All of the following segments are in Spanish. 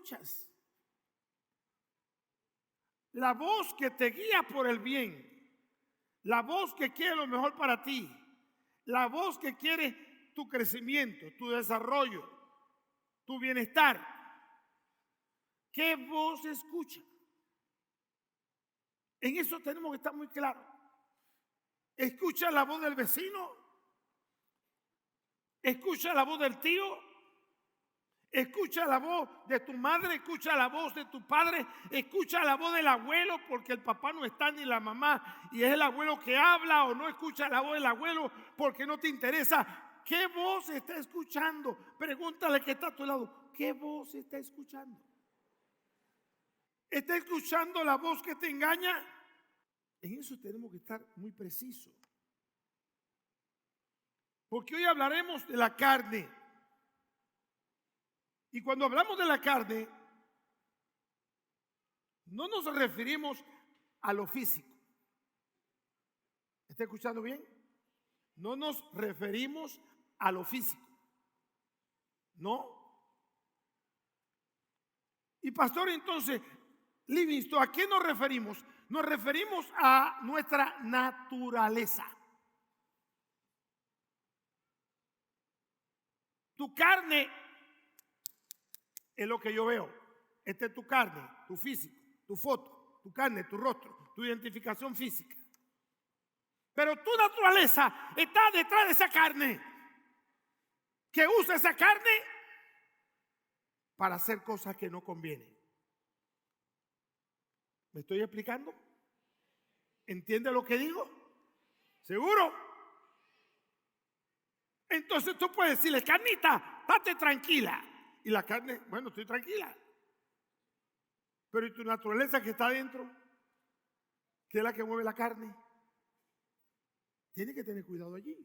escuchas. La voz que te guía por el bien, la voz que quiere lo mejor para ti, la voz que quiere tu crecimiento, tu desarrollo, tu bienestar. ¿Qué voz escucha? En eso tenemos que estar muy claros. Escucha la voz del vecino, escucha la voz del tío, escucha la voz de tu madre, escucha la voz de tu padre, escucha la voz del abuelo, porque el papá no está ni la mamá y es el abuelo que habla, o no escucha la voz del abuelo porque no te interesa. ¿Qué voz está escuchando? Pregúntale que está a tu lado. ¿Qué voz está escuchando? ¿Está escuchando la voz que te engaña? En eso tenemos que estar muy precisos. Porque hoy hablaremos de la carne. Y cuando hablamos de la carne, no nos referimos a lo físico. ¿Está escuchando bien? No nos referimos a lo físico. No. Y pastor, entonces, Livingston, ¿a qué nos referimos? Nos referimos a nuestra naturaleza. Tu carne es lo que yo veo. Esta es tu carne, tu físico, tu foto, tu carne, tu rostro, tu identificación física. Pero tu naturaleza está detrás de esa carne, que usa esa carne para hacer cosas que no convienen. ¿Me estoy explicando? ¿Entiende lo que digo? ¿Seguro? Entonces tú puedes decirle, carnita, estate tranquila. Y la carne, bueno, estoy tranquila. Pero ¿y tu naturaleza que está adentro? ¿Qué es la que mueve la carne? Tiene que tener cuidado allí.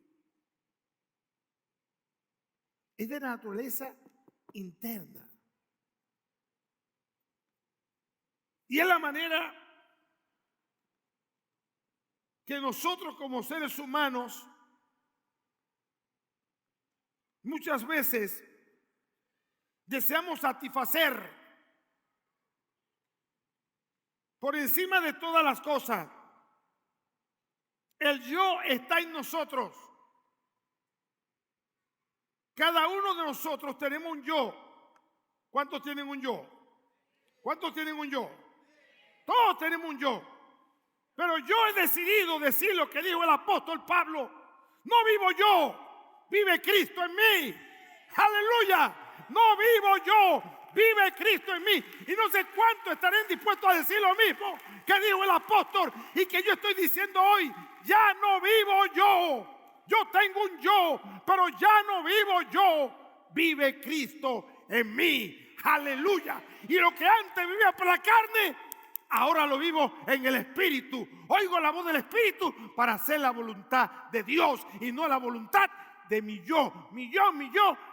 Es de naturaleza interna. Y es la manera que nosotros como seres humanos muchas veces deseamos satisfacer por encima de todas las cosas. El yo está en nosotros. Cada uno de nosotros tenemos un yo. ¿Cuántos tienen un yo? ¿Cuántos tienen un yo? Todos tenemos un yo. Pero yo he decidido decir lo que dijo el apóstol Pablo. No vivo yo, vive Cristo en mí. Aleluya. No vivo yo, vive Cristo en mí. Y no sé cuánto estarán dispuestos a decir lo mismo que dijo el apóstol y que yo estoy diciendo hoy. Ya no vivo yo. Yo tengo un yo, pero ya no vivo yo. Vive Cristo en mí. Aleluya. Y lo que antes vivía por la carne, ahora lo vivo en el Espíritu. Oigo la voz del Espíritu para hacer la voluntad de Dios y no la voluntad de mi yo. Mi yo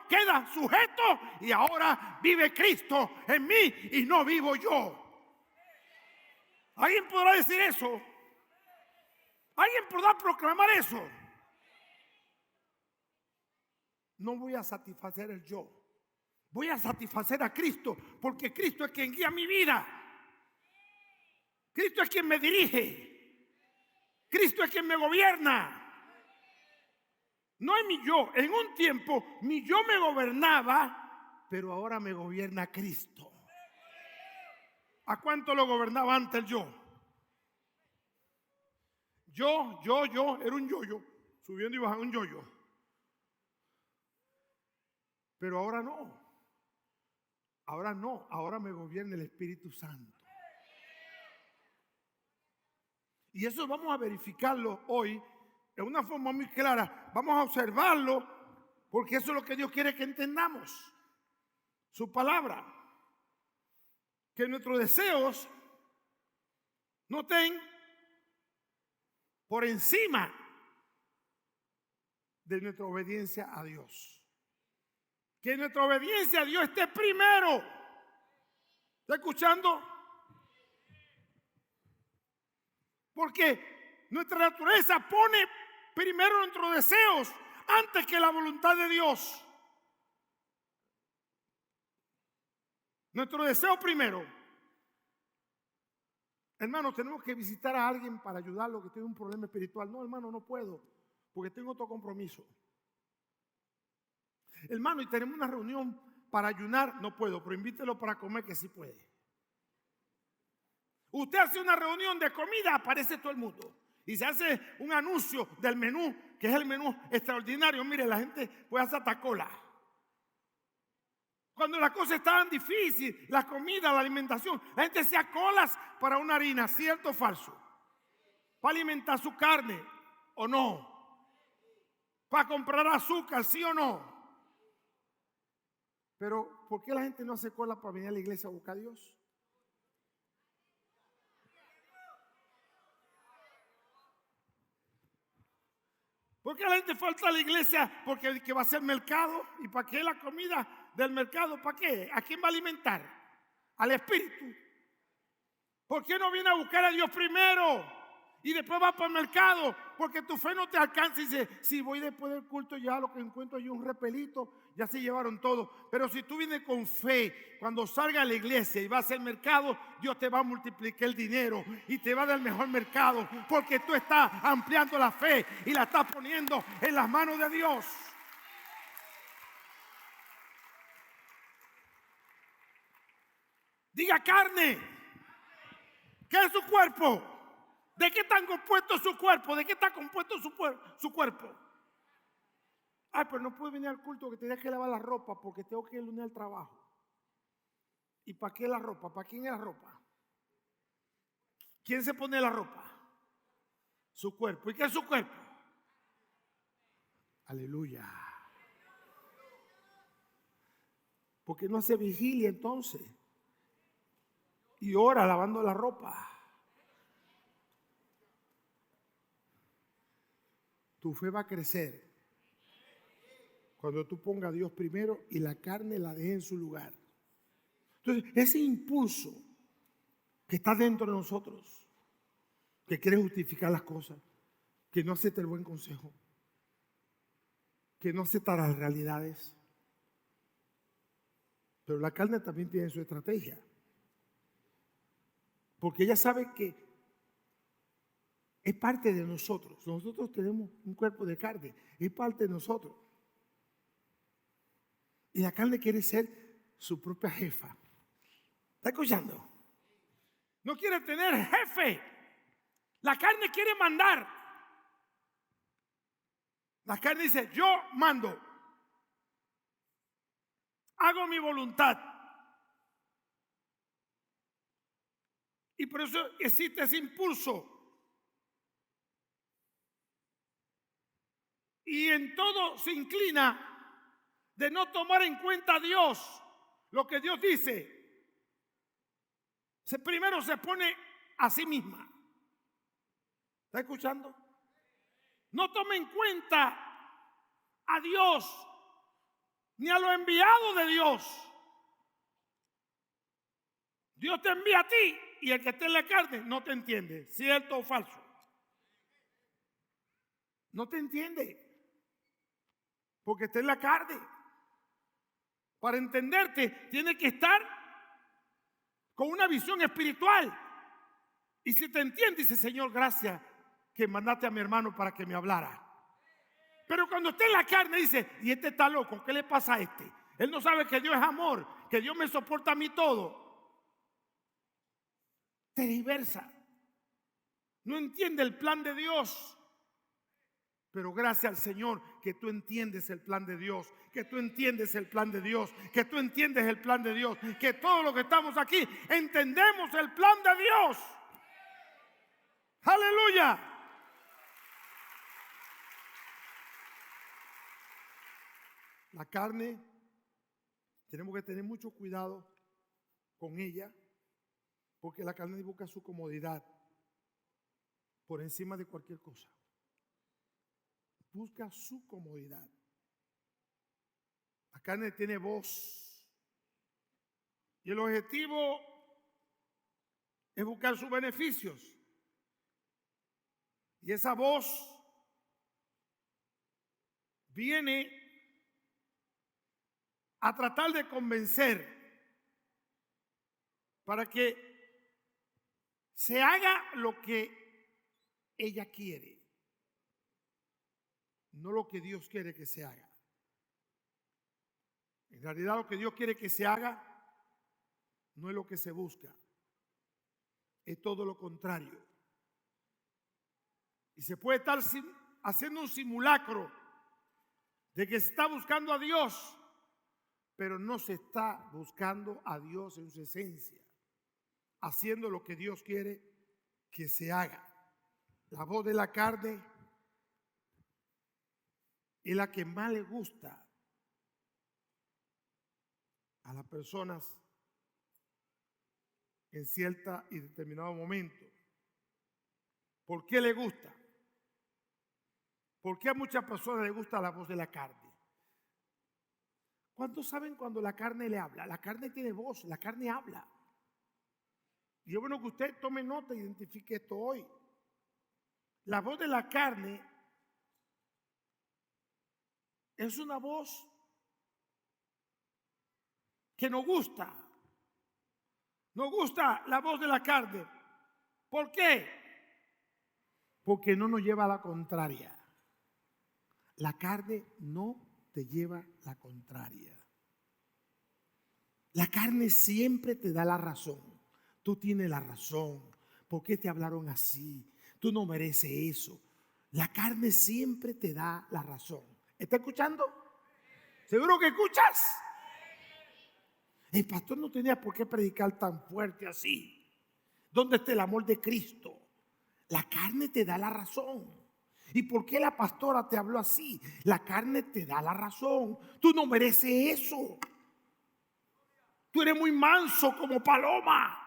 queda sujeto y ahora vive Cristo en mí y no vivo yo. ¿Alguien podrá decir eso? ¿Alguien podrá proclamar eso? No voy a satisfacer el yo. Voy a satisfacer a Cristo, porque Cristo es quien guía mi vida. Cristo es quien me dirige. Cristo es quien me gobierna. No es mi yo. En un tiempo mi yo me gobernaba, pero ahora me gobierna Cristo. ¿A cuánto lo gobernaba antes el yo? Yo, era un yo, subiendo y bajando un yo. Pero ahora no. Ahora no, ahora me gobierna el Espíritu Santo. Y eso vamos a verificarlo hoy de una forma muy clara. Vamos a observarlo porque eso es lo que Dios quiere que entendamos. Su palabra. Que nuestros deseos no estén por encima de nuestra obediencia a Dios. Que nuestra obediencia a Dios esté primero. ¿Está escuchando? Porque nuestra naturaleza pone primero nuestros deseos antes que la voluntad de Dios. Nuestro deseo primero, hermano, tenemos que visitar a alguien para ayudarlo que tiene un problema espiritual. No, hermano, no puedo, porque tengo otro compromiso. Hermano, y tenemos una reunión para ayunar, no puedo, pero invítelo para comer que sí puede. Usted hace una reunión de comida, aparece todo el mundo. Y se hace un anuncio del menú, que es el menú extraordinario. Mire, la gente puede hacer hasta cola. Cuando las cosas estaban difíciles, la comida, la alimentación, la gente hacía colas para una harina, ¿cierto o falso? Para alimentar su carne, ¿o no? Para comprar azúcar, ¿sí o no? Pero, ¿por qué la gente no hace cola para venir a la iglesia a buscar a Dios? ¿Por qué la gente falta a la iglesia? Porque que va a ser mercado. ¿Y para qué la comida del mercado? ¿Para qué? ¿A quién va a alimentar? Al espíritu. ¿Por qué no viene a buscar a Dios primero? Y después va para el mercado, porque tu fe no te alcanza. Y dice, si voy después del culto, ya lo que encuentro allí un repelito, ya se llevaron todo. Pero si tú vienes con fe, cuando salga a la iglesia y vas al mercado, Dios te va a multiplicar el dinero y te va a dar el mejor mercado, porque tú estás ampliando la fe y la estás poniendo en las manos de Dios. Diga carne. ¿Qué es su cuerpo? ¿De qué está compuesto su cuerpo? ¿De qué está compuesto su cuerpo? Ay, pero no puedo venir al culto que tenía que lavar la ropa porque tengo que ir al trabajo. ¿Y para qué la ropa? ¿Para quién es la ropa? ¿Quién se pone la ropa? Su cuerpo. ¿Y qué es su cuerpo? Aleluya. ¿Por qué no hace vigilia entonces? Y ora lavando la ropa. Tu fe va a crecer cuando tú pongas a Dios primero y la carne la dejes en su lugar. Entonces, ese impulso que está dentro de nosotros, que quiere justificar las cosas, que no acepta el buen consejo, que no acepta las realidades, pero la carne también tiene su estrategia, porque ella sabe que es parte de nosotros. Nosotros tenemos un cuerpo de carne, es parte de nosotros. Y la carne quiere ser su propia jefa. ¿Está escuchando? No quiere tener jefe. La carne quiere mandar. La carne dice, yo mando. Hago mi voluntad. Y por eso existe ese impulso. Y en todo se inclina de no tomar en cuenta a Dios, lo que Dios dice. Primero se pone a sí misma. ¿Está escuchando? No toma en cuenta a Dios, ni a los enviados de Dios. Dios te envía a ti y el que está en la carne no te entiende, ¿cierto o falso? No te entiende, porque está en la carne. Para entenderte, tiene que estar con una visión espiritual. Y si te entiende, dice, Señor, gracias que mandaste a mi hermano para que me hablara. Pero cuando está en la carne, dice, y este está loco, ¿qué le pasa a este? Él no sabe que Dios es amor, que Dios me soporta a mí todo. Tergiversa. No entiende el plan de Dios. Pero gracias al Señor que tú entiendes el plan de Dios, que tú entiendes el plan de Dios, que tú entiendes el plan de Dios, que todos los que estamos aquí entendemos el plan de Dios. Aleluya. La carne, tenemos que tener mucho cuidado con ella, porque la carne busca su comodidad por encima de cualquier cosa. Busca su comodidad. La carne tiene voz. Y el objetivo es buscar sus beneficios. Y esa voz viene a tratar de convencer para que se haga lo que ella quiere, no lo que Dios quiere que se haga. En realidad lo que Dios quiere que se haga no es lo que se busca, es todo lo contrario. Y se puede estar haciendo un simulacro de que se está buscando a Dios, pero no se está buscando a Dios en su esencia, haciendo lo que Dios quiere que se haga. La voz de la carne es la que más le gusta a las personas en cierta y determinado momento. ¿Por qué le gusta? ¿Por qué a muchas personas les gusta la voz de la carne? ¿Cuántos saben cuando la carne le habla? La carne tiene voz, la carne habla. Y es bueno que usted tome nota e identifique esto hoy. La voz de la carne es una voz que nos gusta. Nos gusta la voz de la carne. ¿Por qué? Porque no nos lleva a la contraria. La carne no te lleva la contraria. La carne siempre te da la razón. Tú tienes la razón. ¿Por qué te hablaron así? Tú no mereces eso. La carne siempre te da la razón. ¿Está escuchando? ¿Seguro que escuchas? El pastor no tenía por qué predicar tan fuerte así. ¿Dónde está el amor de Cristo? La carne te da la razón. ¿Y por qué la pastora te habló así? La carne te da la razón. Tú no mereces eso. Tú eres muy manso como paloma.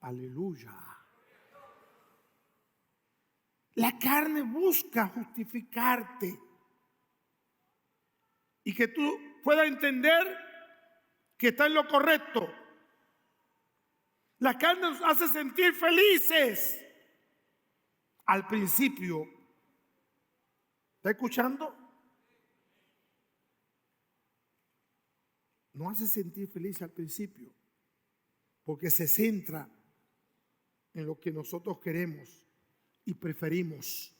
Aleluya. La carne busca justificarte y que tú puedas entender que está en lo correcto. La carne nos hace sentir felices. Al principio, ¿está escuchando? Nos hace sentir felices al principio, porque se centra en lo que nosotros queremos y preferimos.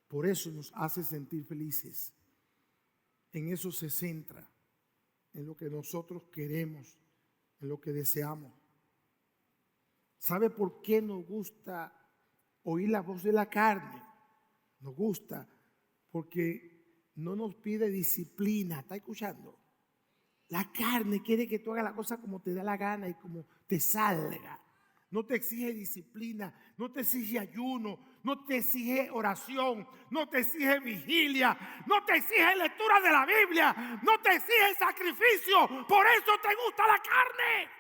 Por eso nos hace sentir felices. En eso se centra, en lo que nosotros queremos, en lo que deseamos. ¿Sabe por qué nos gusta oír la voz de la carne? Nos gusta porque no nos pide disciplina. ¿Está escuchando? La carne quiere que tú hagas la cosa como te da la gana y como te salga. No te exige disciplina, no te exige ayuno, no te exige oración, no te exige vigilia, no te exige lectura de la Biblia, no te exige sacrificio. Por eso te gusta la carne.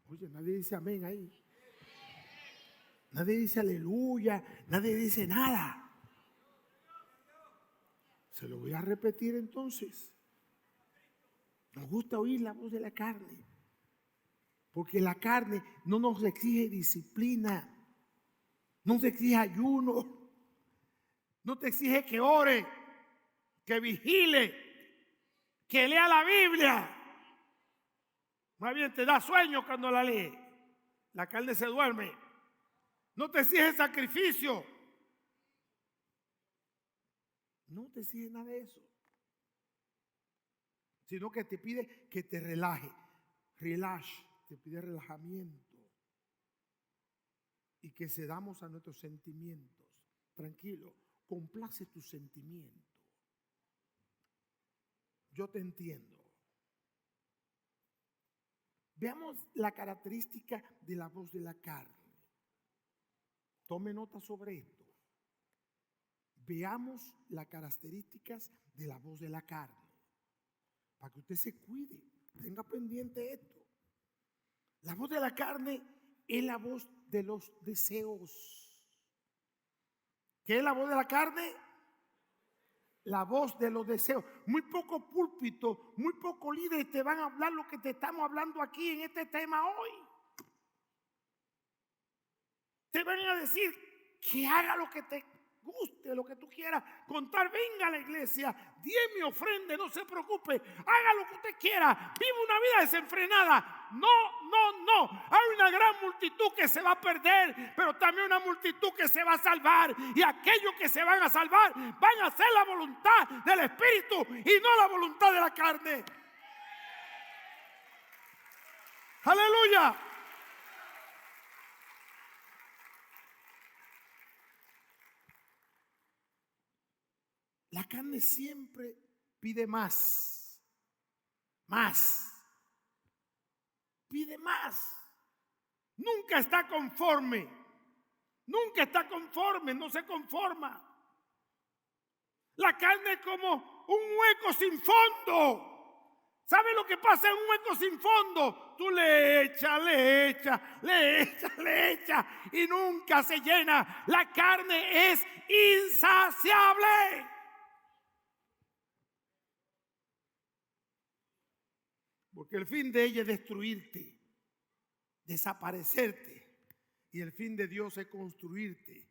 Oye, nadie dice amén ahí. Nadie dice aleluya, nadie dice nada. Se lo voy a repetir entonces. Nos gusta oír la voz de la carne, porque la carne no nos exige disciplina, no te exige ayuno, no te exige que ore, que vigile, que lea la Biblia. Más bien te da sueño cuando la lee. La carne se duerme. No te exige sacrificio. No te exige nada de eso. Sino que te pide que te relaje. Relax, te pide relajamiento. Y que cedamos a nuestros sentimientos. Tranquilo, complace tus sentimientos. Yo te entiendo. Veamos la característica de la voz de la carne. Tome nota sobre esto. Veamos las características de la voz de la carne. Para que usted se cuide, tenga pendiente esto. La voz de la carne es la voz de los deseos. ¿Qué es la voz de la carne? La voz de los deseos. Muy poco púlpito, muy poco líderes te van a hablar lo que te estamos hablando aquí en este tema hoy. Te van a decir que haga lo que te guste, lo que tú quieras contar, venga a la iglesia, diezme, ofrende, no se preocupe, haga lo que usted quiera, vive una vida desenfrenada. No. Hay una gran multitud que se va a perder, pero también una multitud que se va a salvar. Y aquellos que se van a salvar van a hacer la voluntad del Espíritu y no la voluntad de la carne. Aleluya. La carne siempre pide más. Pide más. Nunca está conforme. No se conforma. La carne es como un hueco sin fondo. ¿Sabe lo que pasa en un hueco sin fondo? Tú le echas y nunca se llena. La carne es insaciable. Porque el fin de ella es destruirte, desaparecerte. Y el fin de Dios es construirte,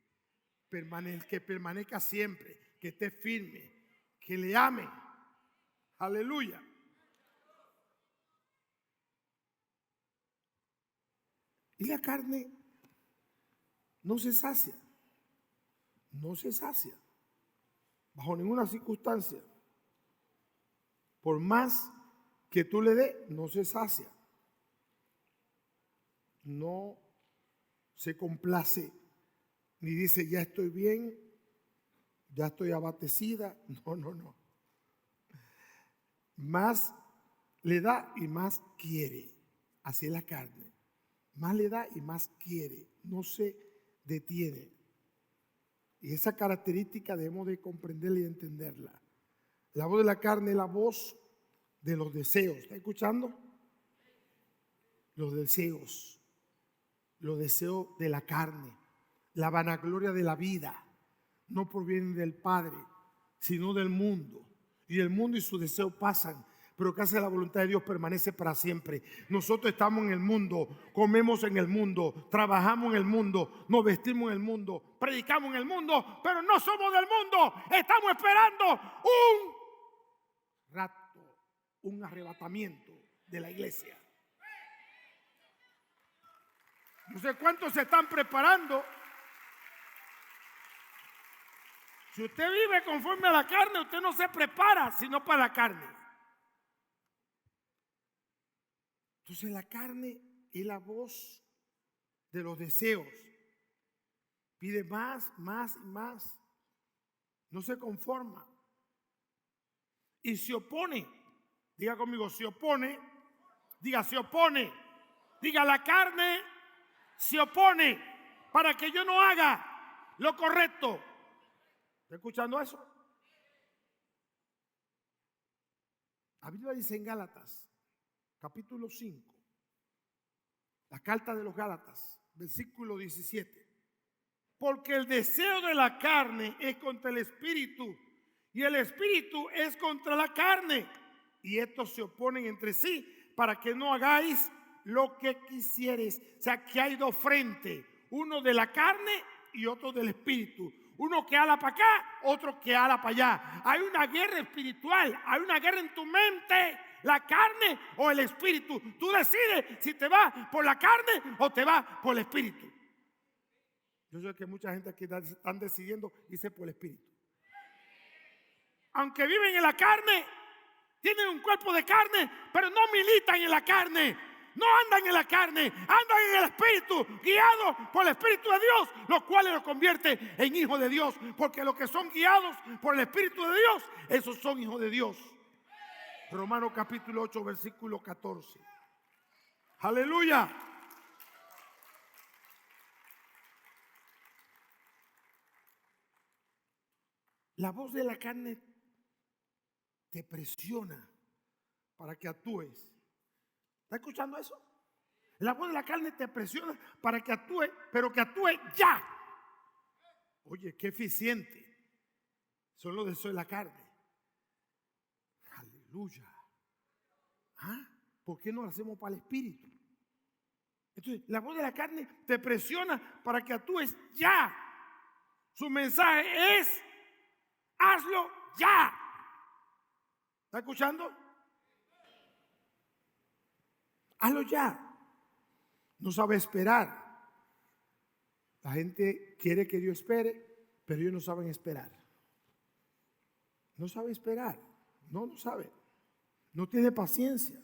que permanezca siempre, que esté firme, que le ame. Aleluya. Y la carne no se sacia. Bajo ninguna circunstancia. Por más que tú le des, no se sacia. No se complace, ni dice ya estoy bien, ya estoy abastecida. No. Más le da y más quiere. Así es la carne. Más le da y más quiere. No se detiene. Y esa característica debemos de comprenderla y entenderla. La voz de la carne es la voz de los deseos. ¿Está escuchando? Los deseos de la carne, la vanagloria de la vida, no provienen del Padre, sino del mundo. Y el mundo y sus deseos pasan, pero que hace la voluntad de Dios permanece para siempre. Nosotros estamos en el mundo, comemos en el mundo, trabajamos en el mundo, nos vestimos en el mundo, predicamos en el mundo, pero no somos del mundo. Estamos esperando un rapto, un arrebatamiento de la iglesia. No sé cuántos se están preparando. Si usted vive conforme a la carne, usted no se prepara sino para la carne. Entonces la carne es la voz de los deseos. Pide más y más. No se conforma. Y se opone. Diga conmigo, se opone. Diga, se opone. Diga, la carne se opone para que yo no haga lo correcto. ¿Está escuchando eso? La Biblia dice en Gálatas, capítulo 5, la carta de los Gálatas, versículo 17. Porque el deseo de la carne es contra el espíritu y el espíritu es contra la carne. Y estos se oponen entre sí para que no hagáis lo que quisieres. O sea, que hay dos frentes, uno de la carne y otro del espíritu. Uno que ala para acá, otro que ala para allá. Hay una guerra espiritual, hay una guerra en tu mente, la carne o el espíritu. Tú decides si te vas por la carne o te vas por el espíritu. Yo sé que mucha gente aquí están decidiendo irse por el espíritu. Aunque viven en la carne, tienen un cuerpo de carne, pero no militan en la carne. No andan en la carne, andan en el espíritu, guiados por el espíritu de Dios, lo cual los convierte en hijos de Dios. Porque los que son guiados por el espíritu de Dios, esos son hijos de Dios. Romanos capítulo 8, versículo 14. Aleluya. La voz de la carne te presiona para que actúes. ¿Está escuchando eso? La voz de la carne te presiona para que actúe, pero que actúe ya. Oye, qué eficiente son los deseos de la carne. Aleluya. ¿Ah? ¿Por qué no lo hacemos para el espíritu? Entonces, la voz de la carne te presiona para que actúes ya. Su mensaje es: hazlo ya. ¿Está escuchando? Hazlo ya. No sabe esperar. La gente quiere que Dios espere, pero ellos no saben esperar. No sabe esperar. No sabe. No tiene paciencia.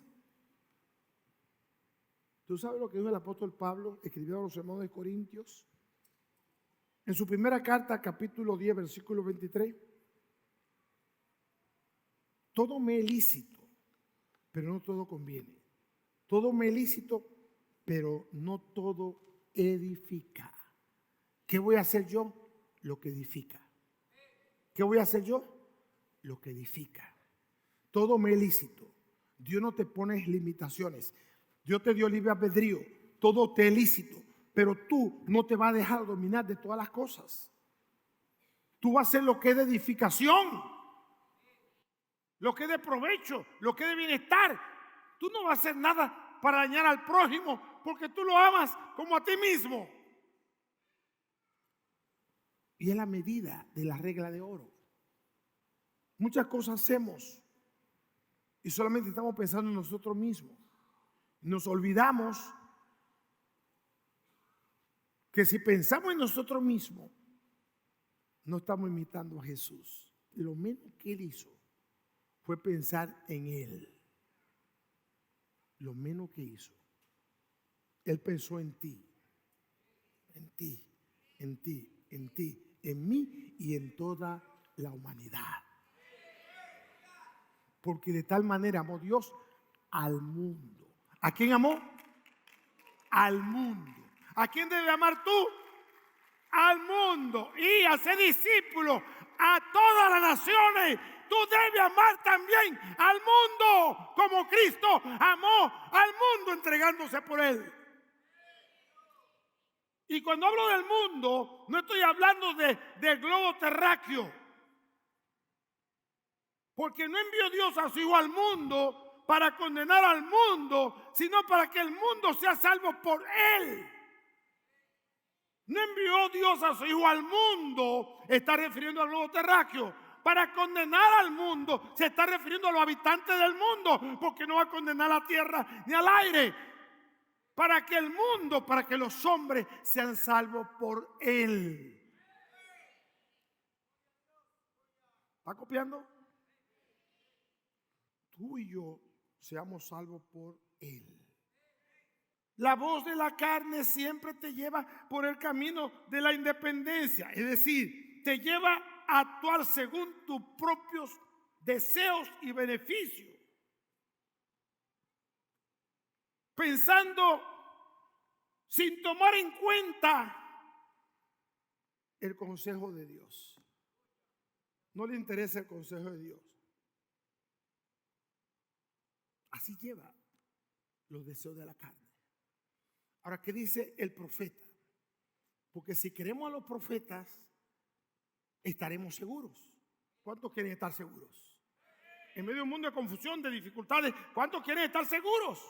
¿Tú sabes lo que dijo el apóstol Pablo, escribió a los hermanos de Corintios? En su primera carta, capítulo 10, versículo 23. Todo me es lícito, pero no todo conviene. Todo me es lícito, pero no todo edifica. ¿Qué voy a hacer yo? Lo que edifica. ¿Qué voy a hacer yo? Lo que edifica. Todo me es lícito. Dios no te pone limitaciones. Dios te dio libre albedrío. Todo te es lícito. Pero tú no te vas a dejar dominar de todas las cosas. Tú vas a hacer lo que es de edificación, lo que es de provecho, lo que es de bienestar. Tú no vas a hacer nada para dañar al prójimo, porque tú lo amas como a ti mismo. Y es la medida de la regla de oro. Muchas cosas hacemos y solamente estamos pensando en nosotros mismos. Nos olvidamos que si pensamos en nosotros mismos, no estamos imitando a Jesús. Lo menos que Él hizo fue pensar en Él. Lo menos que hizo. Él pensó en ti, en ti, en ti, en ti, en mí y en toda la humanidad. Porque de tal manera amó Dios al mundo. ¿A quién amó? Al mundo. ¿A quién debe amar tú? Al mundo. Y hacer discípulos a todas las naciones. Tú debes amar también al mundo, como Cristo amó al mundo entregándose por él. Y cuando hablo del mundo, no estoy hablando del globo terráqueo. Porque no envió Dios a su Hijo al mundo para condenar al mundo, sino para que el mundo sea salvo por Él. No envió Dios a su Hijo al mundo, está refiriendo al globo terráqueo, para condenar al mundo. Se está refiriendo a los habitantes del mundo, porque no va a condenar a la tierra ni al aire. Para que el mundo, para que los hombres sean salvos por Él. ¿Está copiando? Tú y yo seamos salvos por Él. La voz de la carne siempre te lleva por el camino de la independencia. Es decir, te lleva a actuar según tus propios deseos y beneficios. Pensando sin tomar en cuenta el consejo de Dios. No le interesa el consejo de Dios. Así lleva los deseos de la carne. Ahora, ¿qué dice el profeta? Porque si queremos a los profetas, estaremos seguros. ¿Cuántos quieren estar seguros? En medio de un mundo de confusión, de dificultades, ¿cuántos quieren estar seguros?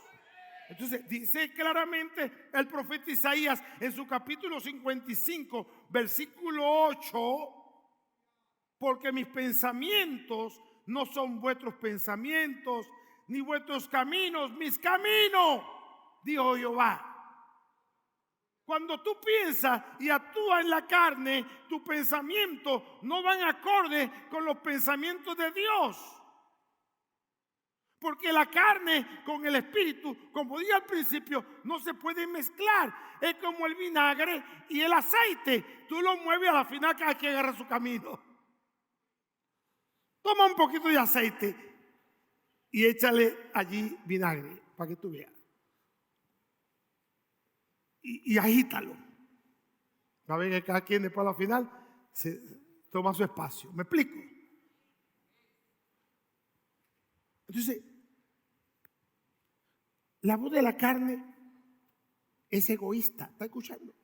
Entonces dice claramente el profeta Isaías en su capítulo 55, versículo 8, porque mis pensamientos no son vuestros pensamientos, ni vuestros caminos, mis caminos, dijo Jehová. Cuando tú piensas y actúas en la carne, tus pensamientos no van acorde con los pensamientos de Dios. Porque la carne con el espíritu, como dije al principio, no se puede mezclar. Es como el vinagre y el aceite. Tú lo mueves, a la final cada quien agarra su camino. Toma un poquito de aceite y échale allí vinagre para que tú veas. Y agítalo. Va a ver que cada quien después a la final se toma su espacio. ¿Me explico? Entonces, la voz de la carne es egoísta. ¿Está escuchando?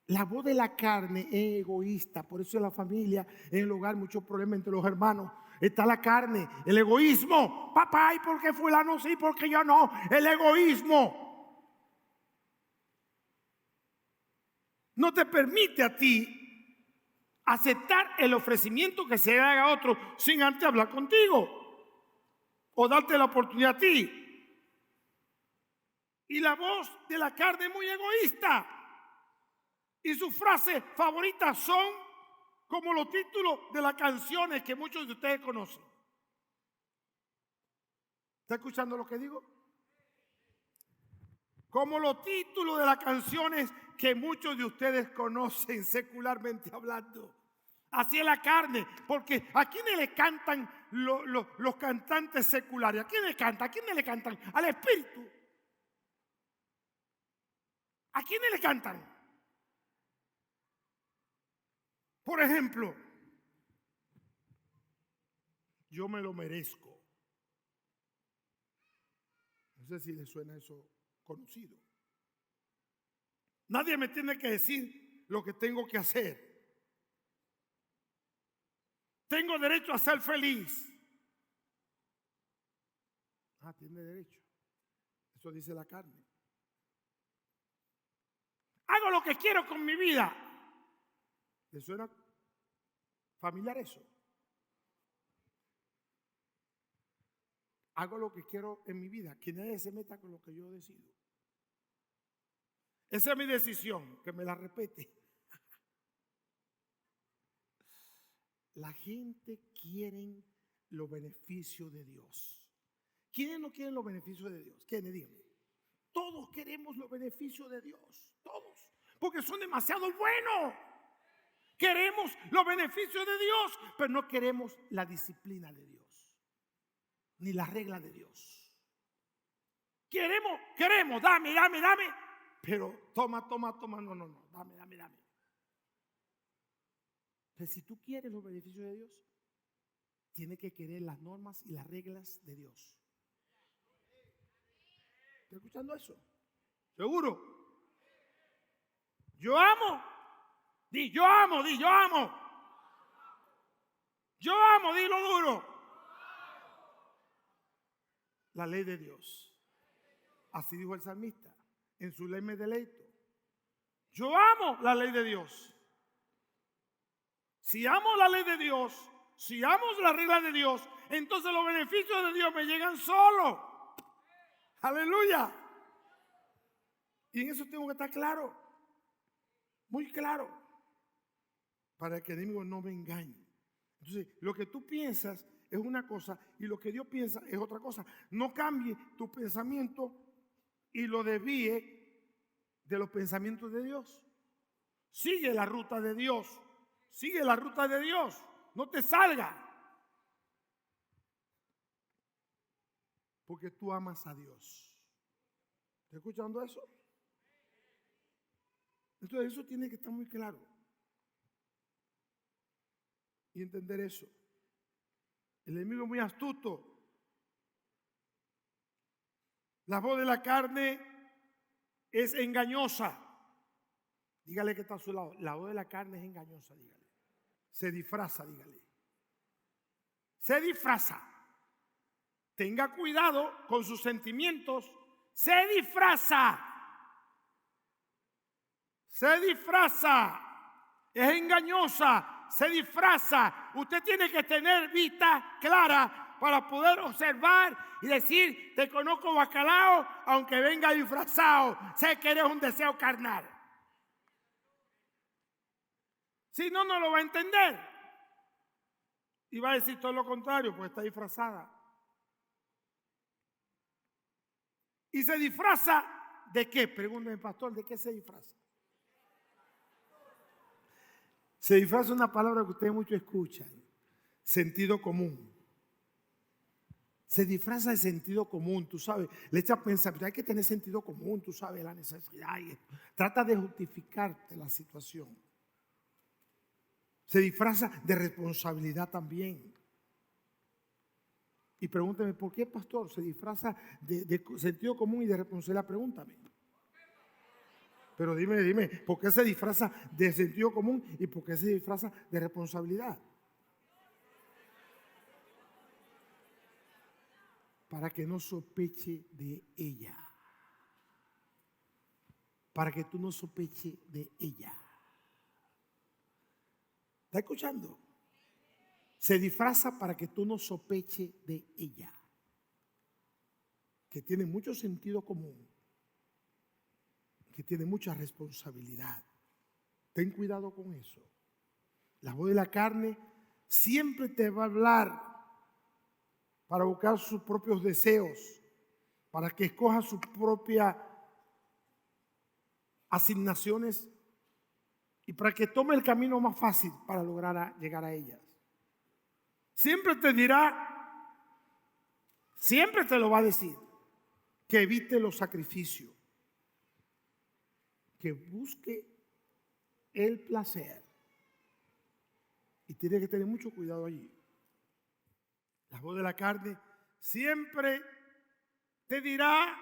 La voz de la carne es egoísta. Por eso en la familia, en el hogar, muchos problemas entre los hermanos. Está la carne, el egoísmo. Papá, ¿y por qué fulano sí, por qué yo no? El egoísmo no te permite a ti aceptar el ofrecimiento que se le haga a otro sin antes hablar contigo o darte la oportunidad a ti. Y la voz de la carne es muy egoísta. Y sus frases favoritas son como los títulos de las canciones que muchos de ustedes conocen. ¿Está escuchando lo que digo? Como los títulos de las canciones que muchos de ustedes conocen secularmente hablando. Así es la carne, porque ¿a quiénes le cantan los cantantes seculares? ¿A quiénes le cantan? ¿A quiénes le cantan? Al Espíritu. ¿A quiénes le cantan? Por ejemplo, yo me lo merezco. No sé si le suena eso conocido. Nadie me tiene que decir lo que tengo que hacer. Tengo derecho a ser feliz. Tiene derecho. Eso dice la carne. Hago lo que quiero con mi vida. ¿Le suena familiar eso? Hago lo que quiero en mi vida. Que nadie se meta con lo que yo decido. Esa es mi decisión, que me la repete. La gente quiere los beneficios de Dios. ¿Quiénes no quieren los beneficios de Dios? ¿Quiénes? Díganme. Todos queremos los beneficios de Dios. Todos. Porque son demasiado buenos. Queremos los beneficios de Dios, pero no queremos la disciplina de Dios. Ni la regla de Dios. Queremos, dame. Pero toma, no, dame. Pero si tú quieres los beneficios de Dios, tienes que querer las normas y las reglas de Dios. ¿Estás escuchando eso? ¿Seguro? Yo amo. Yo amo. Yo amo, dilo duro. La ley de Dios. Así dijo el salmista. En su ley me deleito. Yo amo la ley de Dios. Si amo la ley de Dios, si amo la regla de Dios, entonces los beneficios de Dios me llegan solos. Aleluya. Y en eso tengo que estar claro. Muy claro. Para que el enemigo no me engañe. Entonces, lo que tú piensas es una cosa y lo que Dios piensa es otra cosa. No cambie tu pensamiento y lo desvíe de los pensamientos de Dios. Sigue la ruta de Dios. Sigue la ruta de Dios. No te salga. Porque tú amas a Dios. ¿Estás escuchando eso? Entonces eso tiene que estar muy claro. Y entender eso. El enemigo es muy astuto. La voz de la carne es engañosa. Dígale que está a su lado. La voz de la carne es engañosa, dígale. Se disfraza, dígale. Se disfraza. Tenga cuidado con sus sentimientos. Se disfraza. Se disfraza. Es engañosa. Se disfraza. Usted tiene que tener vista clara para poder observar y decir, te conozco bacalao, aunque venga disfrazado. Sé que eres un deseo carnal. Si no, no lo va a entender. Y va a decir todo lo contrario, pues está disfrazada. ¿Y se disfraza de qué? Pregúnteme, pastor, ¿de qué se disfraza? Se disfraza una palabra que ustedes mucho escuchan. Sentido común. Se disfraza de sentido común, tú sabes. Le echa pensamiento, hay que tener sentido común, tú sabes, la necesidad. Y esto. Trata de justificarte la situación. Se disfraza de responsabilidad también. Y pregúnteme, ¿por qué, pastor, se disfraza de sentido común y de responsabilidad? Pregúntame. Pero dime, ¿por qué se disfraza de sentido común y por qué se disfraza de responsabilidad? Para que no sospeche de ella. Para que tú no sospeches de ella. ¿Está escuchando? Se disfraza para que tú no sospeches de ella, que tiene mucho sentido común, que tiene mucha responsabilidad. Ten cuidado con eso. La voz de la carne siempre te va a hablar para buscar sus propios deseos, para que escoja sus propias asignaciones y para que tome el camino más fácil para lograr llegar a ellas. Siempre te dirá, siempre te lo va a decir, que evite los sacrificios, que busque el placer. Y tiene que tener mucho cuidado allí. La voz de la carne siempre te dirá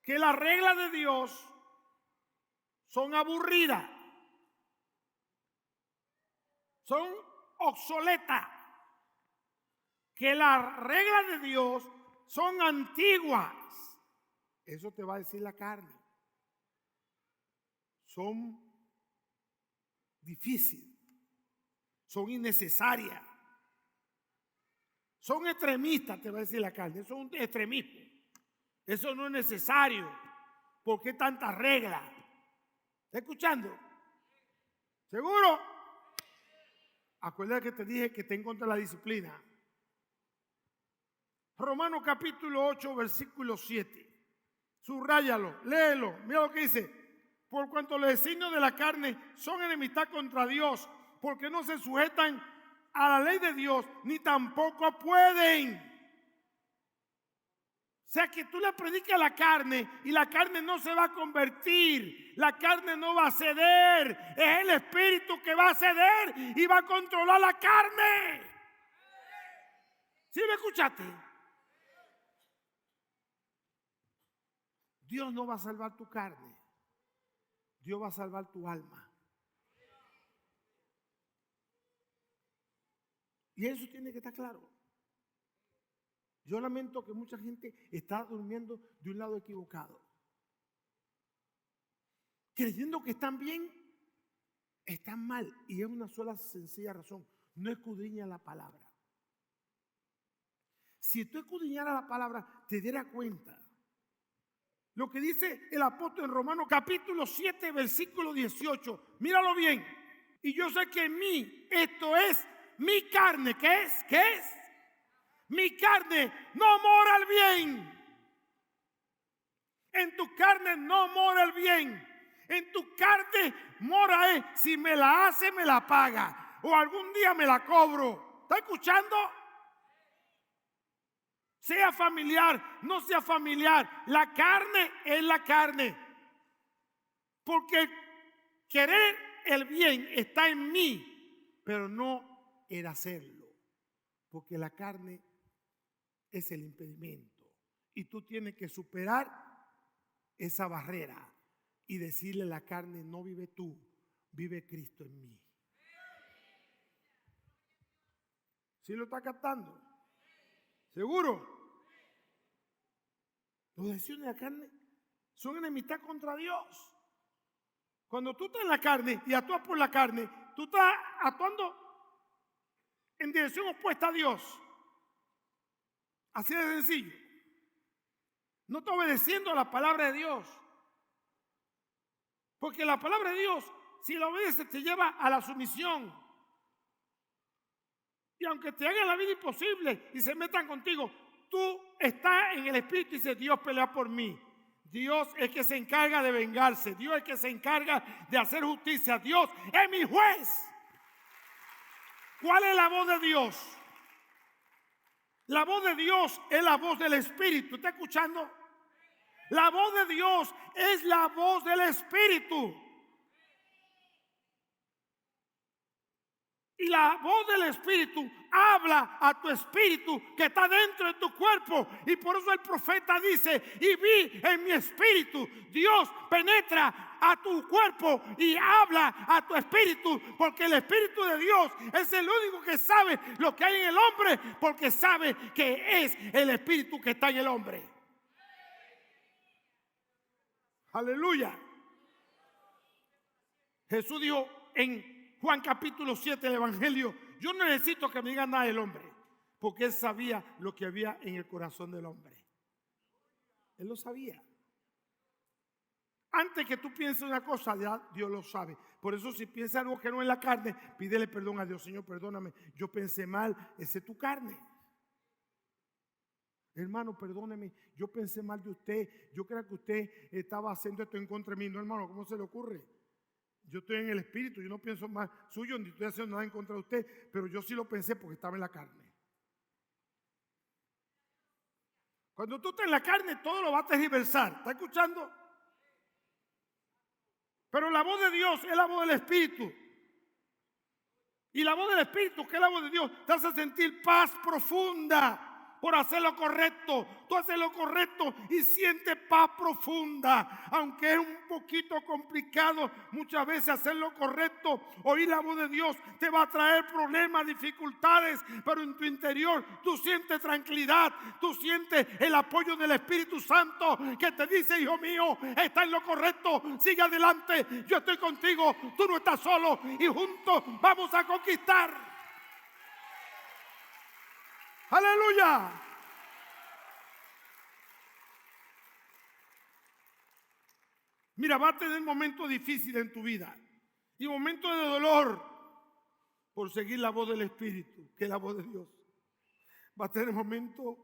que las reglas de Dios son aburridas, son obsoletas, que las reglas de Dios son antiguas. Eso te va a decir la carne. Son difíciles, son innecesarias, son extremistas, te va a decir la carne. Eso es un extremismo. Eso no es necesario. ¿Por qué tantas reglas? ¿Está escuchando? ¿Seguro? Acuérdate que te dije que te en contra de la disciplina. Romanos capítulo 8, versículo 7. Subráyalo, léelo. Mira lo que dice. Por cuanto los designios de la carne son enemistad contra Dios, porque no se sujetan a la ley de Dios, ni tampoco pueden. O sea que tú le predicas a la carne y la carne no se va a convertir, la carne no va a ceder, es el espíritu que va a ceder y va a controlar la carne. ¿Sí me escuchaste? Dios no va a salvar tu carne, Dios va a salvar tu alma. Y eso tiene que estar claro. Yo lamento que mucha gente está durmiendo de un lado equivocado, creyendo que están bien, están mal. Y es una sola sencilla razón: no escudriña la palabra. Si tú escudriñaras la palabra, te dieras cuenta lo que dice el apóstol en Romanos capítulo 7, versículo 18. Míralo bien. Y yo sé que en mí, esto es mi carne. ¿Qué es? ¿Qué es? Mi carne no mora el bien. En tu carne no mora el bien. En tu carne mora es, si me la hace, me la paga. O algún día me la cobro. ¿Está escuchando? Sea familiar, no sea familiar. La carne es la carne. Porque querer el bien está en mí, pero no el hacerlo. Porque la carne es el impedimento. Y tú tienes que superar esa barrera y decirle a la carne: no vive tú, vive Cristo en mí. ¿Sí lo está captando? ¿Seguro? Los deseos de la carne son enemistad contra Dios. Cuando tú estás en la carne y actúas por la carne, tú estás actuando en dirección opuesta a Dios. Así de sencillo. No estás obedeciendo a la palabra de Dios. Porque la palabra de Dios, si la obedeces, te lleva a la sumisión. Y aunque te hagan la vida imposible y se metan contigo, tú estás en el espíritu y dices: Dios pelea por mí. Dios es que se encarga de vengarse. Dios es que se encarga de hacer justicia. Dios es mi juez. ¿Cuál es la voz de Dios? La voz de Dios es la voz del Espíritu. ¿Está escuchando? La voz de Dios es la voz del Espíritu. Y la voz del Espíritu habla a tu espíritu que está dentro de tu cuerpo. Y por eso el profeta dice: y vi en mi espíritu. Dios penetra a tu cuerpo y habla a tu espíritu. Porque el Espíritu de Dios es el único que sabe lo que hay en el hombre. Porque sabe que es el espíritu que está en el hombre. Aleluya. Jesús dijo: en Juan capítulo 7 del Evangelio, yo no necesito que me diga nada el hombre, porque él sabía lo que había en el corazón del hombre. Él lo sabía. Antes que tú pienses una cosa, ya Dios lo sabe. Por eso si piensas algo que no es la carne, pídele perdón a Dios. Señor, perdóname, yo pensé mal, esa es tu carne. Hermano, perdóneme, yo pensé mal de usted. Yo creo que usted estaba haciendo esto en contra de mí. No, hermano, ¿cómo se le ocurre? Yo estoy en el espíritu, yo no pienso más suyo, ni estoy haciendo nada en contra de usted, pero yo sí lo pensé porque estaba en la carne. Cuando tú estás en la carne, todo lo va a tergiversar. ¿Está escuchando? Pero la voz de Dios es la voz del Espíritu. Y la voz del Espíritu, que es la voz de Dios, te hace sentir paz profunda por hacer lo correcto. Tú haces lo correcto y sientes paz profunda. Aunque es un poquito complicado muchas veces hacer lo correcto, oír la voz de Dios te va a traer problemas, dificultades, pero en tu interior tú sientes tranquilidad, tú sientes el apoyo del Espíritu Santo que te dice: hijo mío, está en lo correcto, sigue adelante, yo estoy contigo, tú no estás solo y juntos vamos a conquistar. ¡Aleluya! Mira, va a tener momentos difíciles en tu vida y momentos de dolor por seguir la voz del Espíritu, que es la voz de Dios. Va a tener momentos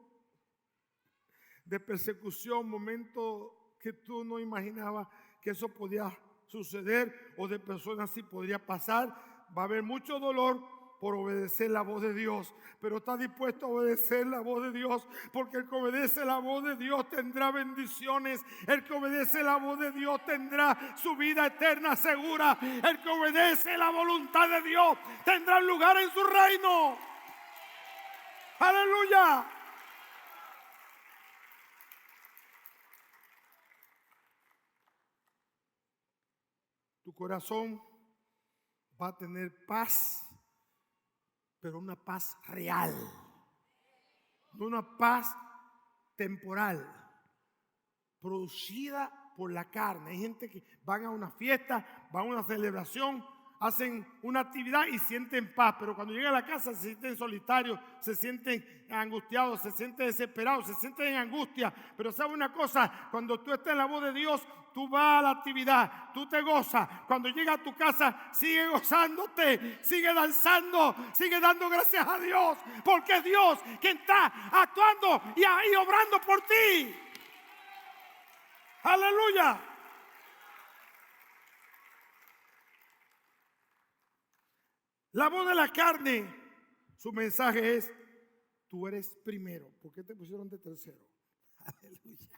de persecución, momentos que tú no imaginabas que eso podía suceder, o de personas así podría pasar. Va a haber mucho dolor por obedecer la voz de Dios, pero está dispuesto a obedecer la voz de Dios, porque el que obedece la voz de Dios tendrá bendiciones. El que obedece la voz de Dios tendrá su vida eterna segura. El que obedece la voluntad de Dios tendrá lugar en su reino. Aleluya. Tu corazón va a tener paz, pero una paz real, no una paz temporal, producida por la carne. Hay gente que van a una fiesta, van a una celebración, hacen una actividad y sienten paz, pero cuando llegan a la casa se sienten solitarios, se sienten angustiados, se sienten desesperados, se sienten en angustia. Pero ¿sabe una cosa? Cuando tú estás en la voz de Dios, tú vas a la actividad, tú te gozas. Cuando llegas a tu casa, sigue gozándote, sigue danzando, sigue dando gracias a Dios, porque es Dios quien está actuando y obrando por ti. Aleluya. La voz de la carne, su mensaje es: tú eres primero. ¿Por qué te pusieron de tercero? Aleluya.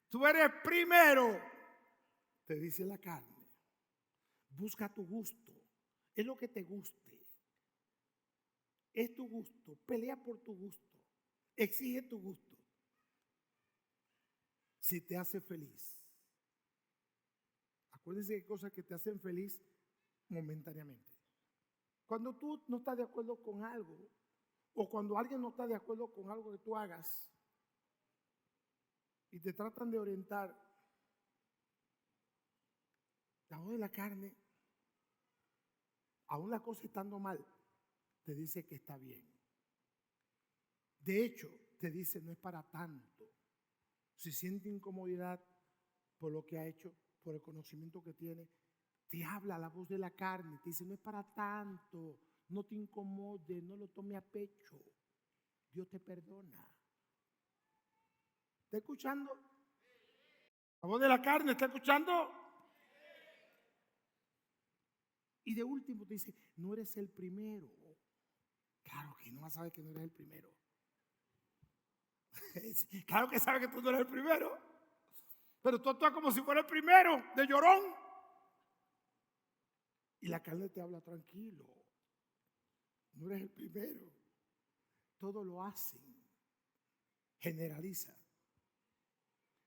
Tú eres primero, te dice la carne. Busca tu gusto, es lo que te guste, es tu gusto, pelea por tu gusto, exige tu gusto. Si te hace feliz, acuérdense que hay cosas que te hacen feliz momentáneamente. Cuando tú no estás de acuerdo con algo, o cuando alguien no está de acuerdo con algo que tú hagas y te tratan de orientar, la voz de la carne, aún la cosa estando mal, te dice que está bien. De hecho, te dice: no es para tanto. Si siente incomodidad por lo que ha hecho, por el conocimiento que tiene, te habla la voz de la carne, te dice: no es para tanto, no te incomodes, no lo tome a pecho, Dios te perdona. ¿Está escuchando? La voz de la carne, ¿está escuchando? Y de último te dice: no eres el primero. Claro que no vas a saber que no eres el primero. Claro que sabe que tú no eres el primero, pero tú actúas como si fuera el primero, de llorón. Y la carne te habla: tranquilo, no eres el primero. Todo lo hacen, generaliza.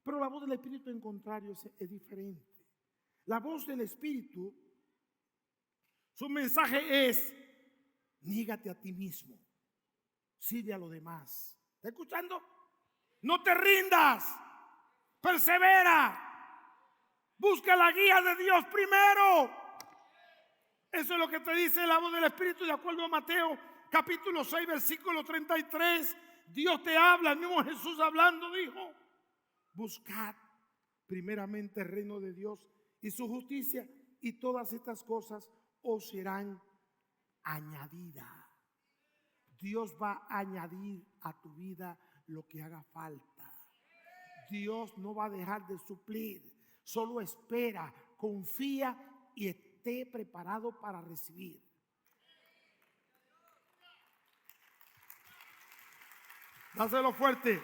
Pero la voz del Espíritu, en contrario, es diferente. La voz del Espíritu, su mensaje es: nígate a ti mismo, sirve a los demás. ¿Está escuchando? No te rindas, persevera, busca la guía de Dios primero. Eso es lo que te dice la voz del Espíritu de acuerdo a Mateo capítulo 6 versículo 33. Dios te habla, el mismo Jesús hablando dijo: buscad primeramente el reino de Dios y su justicia, y todas estas cosas os serán añadidas. Dios va a añadir a tu vida lo que haga falta. Dios no va a dejar de suplir. Solo espera, confía y esté preparado para recibir. Dáselo fuerte.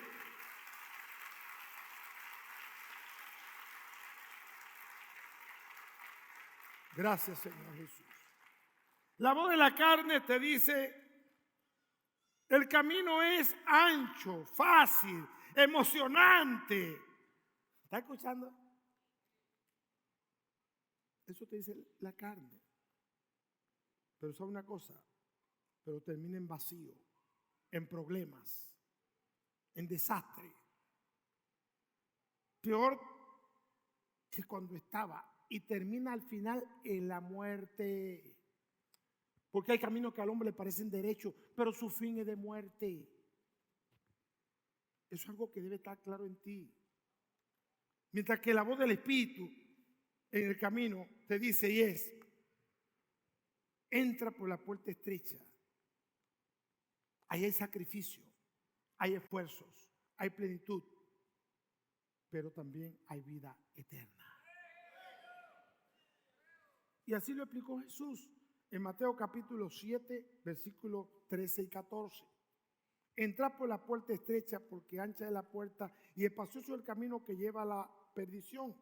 Gracias, Señor Jesús. La voz de la carne te dice: el camino es ancho, fácil, emocionante. ¿Está escuchando? Eso te dice la carne. Pero sabe una cosa, pero termina en vacío, en problemas, en desastre. Peor que cuando estaba, y termina al final en la muerte. Porque hay caminos que al hombre le parecen derechos, pero su fin es de muerte. Eso es algo que debe estar claro en ti. Mientras que la voz del Espíritu en el camino te dice y es: entra por la puerta estrecha. Ahí hay sacrificio, hay esfuerzos, hay plenitud, pero también hay vida eterna. Y así lo explicó Jesús en Mateo capítulo 7, versículos 13 y 14. Entrad por la puerta estrecha, porque ancha es la puerta y espacioso el camino que lleva a la perdición,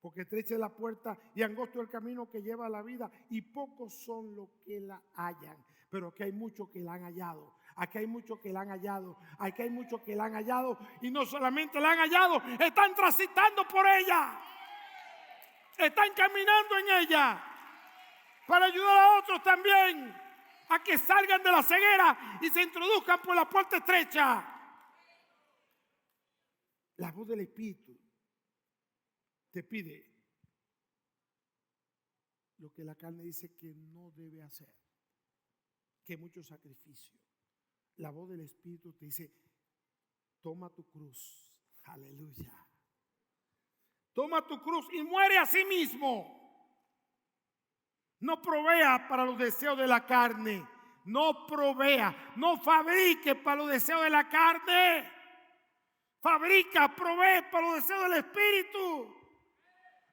porque estrecha es la puerta y angosto el camino que lleva a la vida, y pocos son los que la hallan. Pero aquí hay muchos que la han hallado. Aquí hay muchos que la han hallado. Aquí hay muchos que la han hallado. Y no solamente la han hallado, están transitando por ella. Están caminando en ella para ayudar a otros también a que salgan de la ceguera y se introduzcan por la puerta estrecha. La voz del Espíritu te pide lo que la carne dice que no debe hacer, que mucho sacrificio. La voz del Espíritu te dice: toma tu cruz. Aleluya. Toma tu cruz y muere a sí mismo. No provea para los deseos de la carne. No provea, no fabrique para los deseos de la carne. Fabrica, provee para los deseos del Espíritu.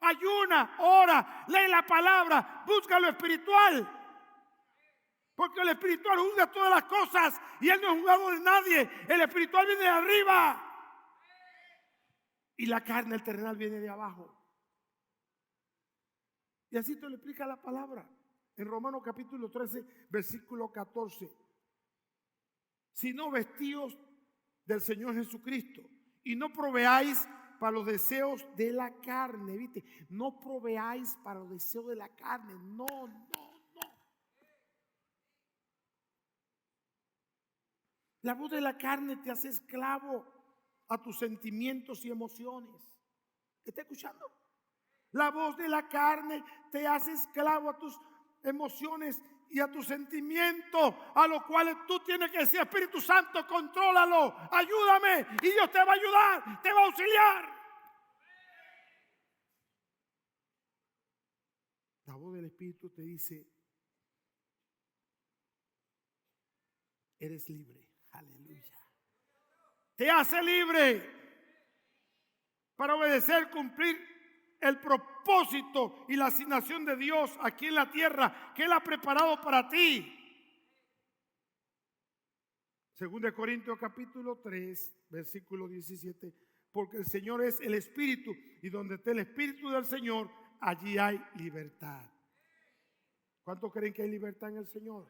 Ayuna, ora, lee la palabra, busca lo espiritual. Porque el espiritual juzga todas las cosas y él no es juzgado de nadie. El espiritual viene de arriba y la carne, el terrenal, viene de abajo. Y así te lo explica la palabra en Romanos capítulo 13, versículo 14. Sino vestíos del Señor Jesucristo y no proveáis para los deseos de la carne. ¿Viste? No proveáis para los deseos de la carne. No. La voz de la carne te hace esclavo a tus sentimientos y emociones. ¿Está escuchando? La voz de la carne te hace esclavo a tus emociones y a tus sentimientos, a los cuales tú tienes que decir: Espíritu Santo, contrólalo, ayúdame, y Dios te va a ayudar, te va a auxiliar. La voz del Espíritu te dice: eres libre. Aleluya. Te hace libre para obedecer, cumplir el propósito y la asignación de Dios aquí en la tierra que Él ha preparado para ti. 2 Corintios capítulo 3, versículo 17. Porque el Señor es el Espíritu, y donde esté el Espíritu del Señor, allí hay libertad. ¿Cuántos creen que hay libertad en el Señor?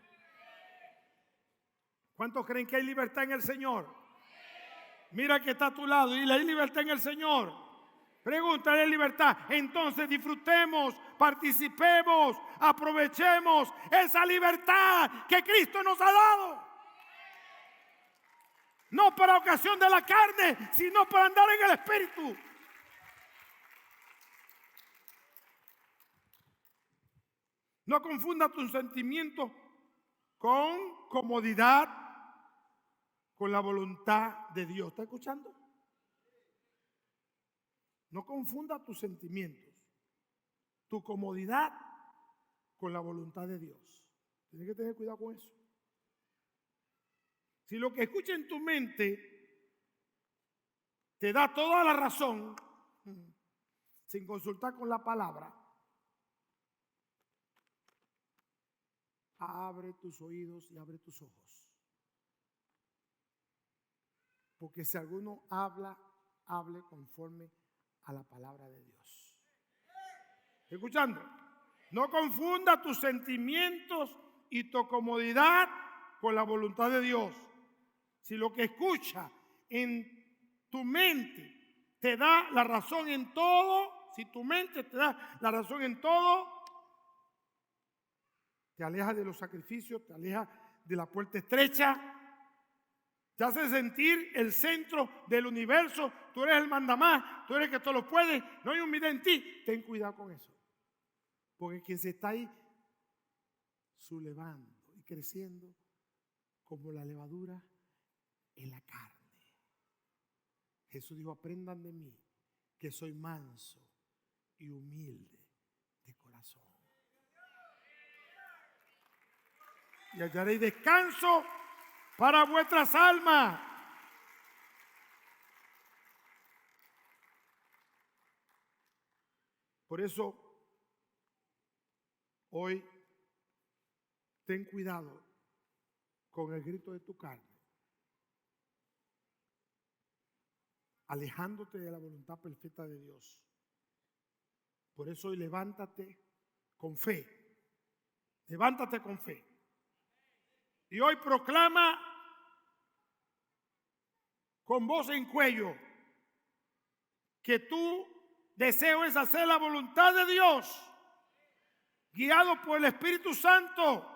¿Cuántos creen que hay libertad en el Señor? Mira que está a tu lado y dile: hay libertad en el Señor. Pregúntale: libertad. Entonces disfrutemos, participemos, aprovechemos esa libertad que Cristo nos ha dado. No para ocasión de la carne, sino para andar en el Espíritu. No confunda tus sentimientos con comodidad, con la voluntad de Dios. ¿Está escuchando? No confunda tus sentimientos, tu comodidad con la voluntad de Dios. Tienes que tener cuidado con eso. Si lo que escucha en tu mente te da toda la razón, sin consultar con la palabra, abre tus oídos y abre tus ojos. Porque si alguno habla, hable conforme a la palabra de Dios. ¿Escuchando? No confunda tus sentimientos y tu comodidad con la voluntad de Dios. Si lo que escucha en tu mente te da la razón en todo, si tu mente te da la razón en todo, te aleja de los sacrificios, te aleja de la puerta estrecha, te hace sentir el centro del universo, tú eres el mandamás, tú eres el que todo lo puede, no hay humildad en ti. Ten cuidado con eso. Porque quien se está ahí sublevando y creciendo como la levadura en la carne. Jesús dijo, aprendan de mí, que soy manso y humilde de corazón. Y hallaréis descanso para vuestras almas. Por eso, hoy, ten cuidado con el grito de tu carne, alejándote de la voluntad perfecta de Dios. Por eso hoy levántate con fe. Levántate con fe. Y hoy proclama con voz en cuello que tu deseo es hacer la voluntad de Dios, guiado por el Espíritu Santo,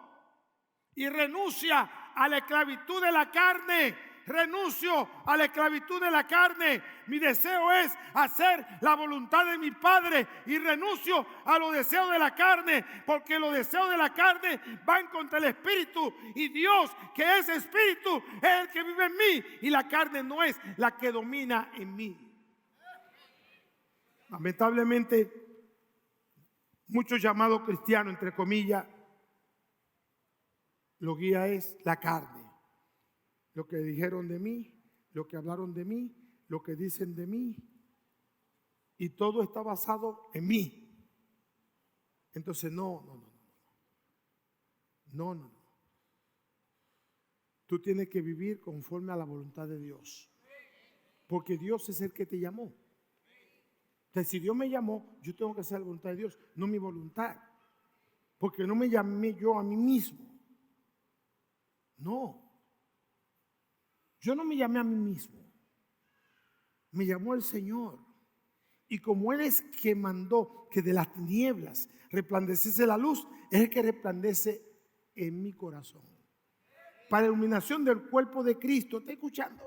y renuncia a la esclavitud de la carne. Renuncio a la esclavitud de la carne. Mi deseo es hacer la voluntad de mi Padre y renuncio a los deseos de la carne, porque los deseos de la carne van contra el Espíritu, y Dios, que es Espíritu, es el que vive en mí, y la carne no es la que domina en mí. Lamentablemente, muchos llamados cristianos, entre comillas, lo guía es la carne. Lo que dijeron de mí, lo que hablaron de mí, lo que dicen de mí, y todo está basado en mí. Entonces no. Tú tienes que vivir conforme a la voluntad de Dios, porque Dios es el que te llamó. Entonces, si Dios me llamó, yo tengo que hacer la voluntad de Dios, no mi voluntad, porque no me llamé yo a mí mismo. No. Yo no me llamé a mí mismo, me llamó el Señor. Y como Él es que mandó que de las tinieblas resplandeciese la luz, es el que resplandece en mi corazón, para iluminación del cuerpo de Cristo. ¿Está escuchando?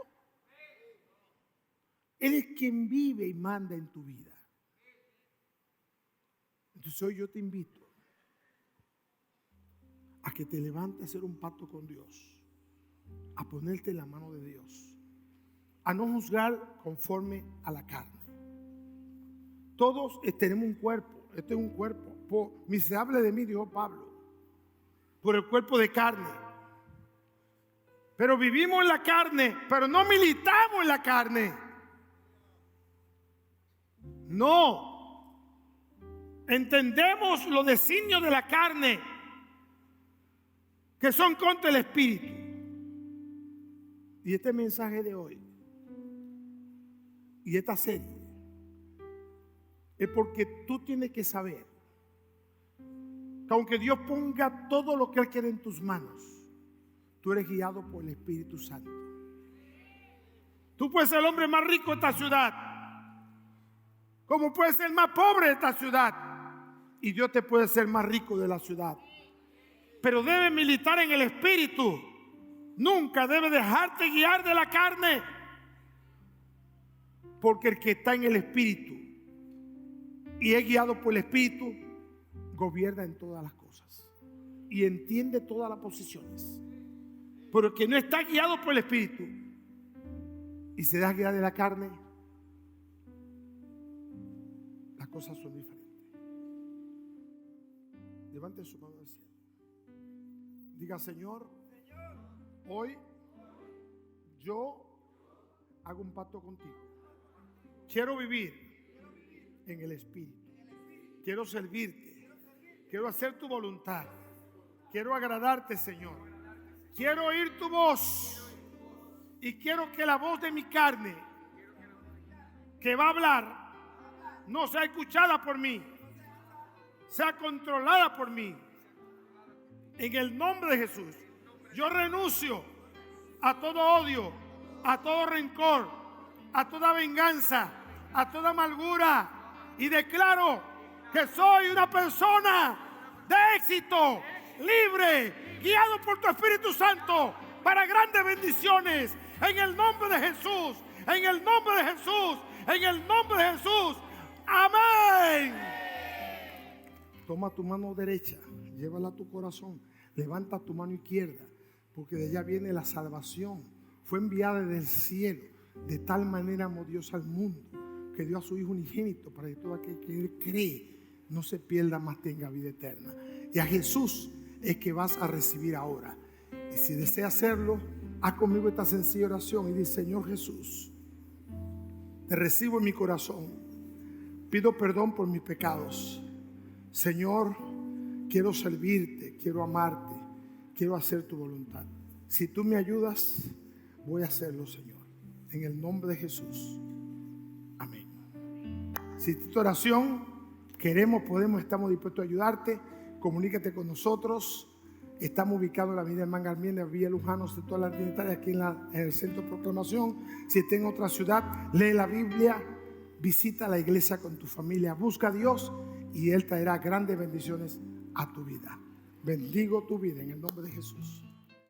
Él es quien vive y manda en tu vida. Entonces hoy yo te invito a que te levantes a hacer un pacto con Dios, a ponerte en la mano de Dios, a no juzgar conforme a la carne. Todos tenemos un cuerpo. Este es un cuerpo miserable de mí, dijo Pablo, por el cuerpo de carne. Pero vivimos en la carne, pero no militamos en la carne. No. Entendemos los designios de la carne, que son contra el Espíritu. Y este mensaje de hoy y esta serie es porque tú tienes que saber que aunque Dios ponga todo lo que Él quiere en tus manos, tú eres guiado por el Espíritu Santo. Tú puedes ser el hombre más rico de esta ciudad, como puedes ser el más pobre de esta ciudad, y Dios te puede ser más rico de la ciudad. Pero debes militar en el Espíritu. Nunca debes dejarte guiar de la carne, porque el que está en el Espíritu y es guiado por el Espíritu gobierna en todas las cosas y entiende todas las posiciones. Pero el que no está guiado por el Espíritu y se deja guiar de la carne, las cosas son diferentes. Levante su mano al cielo. Diga: Señor, hoy yo hago un pacto contigo. Quiero vivir en el Espíritu. Quiero servirte. Quiero hacer tu voluntad. Quiero agradarte, Señor. Quiero oír tu voz. Y quiero que la voz de mi carne, que va a hablar, no sea escuchada por mí, sea controlada por mí. En el nombre de Jesús, yo renuncio a todo odio, a todo rencor, a toda venganza, a toda amargura, y declaro que soy una persona de éxito, libre, guiado por tu Espíritu Santo para grandes bendiciones. En el nombre de Jesús, en el nombre de Jesús, en el nombre de Jesús. Amén. Toma tu mano derecha, llévala a tu corazón, levanta tu mano izquierda, porque de allá viene la salvación. Fue enviada desde el cielo. De tal manera amó Dios al mundo, que dio a su Hijo unigénito, para que todo aquel que Él cree no se pierda, mas tenga vida eterna. Y a Jesús es que vas a recibir ahora. Y si deseas hacerlo, haz conmigo esta sencilla oración y dice: Señor Jesús, te recibo en mi corazón. Pido perdón por mis pecados. Señor, quiero servirte, quiero amarte, quiero hacer tu voluntad. Si tú me ayudas, voy a hacerlo, Señor. En el nombre de Jesús. Amén. Si tu oración, queremos, podemos, estamos dispuestos a ayudarte. Comunícate con nosotros. Estamos ubicados en la avenida Mangarmien, en la Villa Lujano, sector La Trinitaria, aquí en el centro de proclamación. Si estás en otra ciudad, lee la Biblia, visita la iglesia con tu familia, busca a Dios y Él traerá grandes bendiciones a tu vida. Bendigo tu vida en el nombre de Jesús.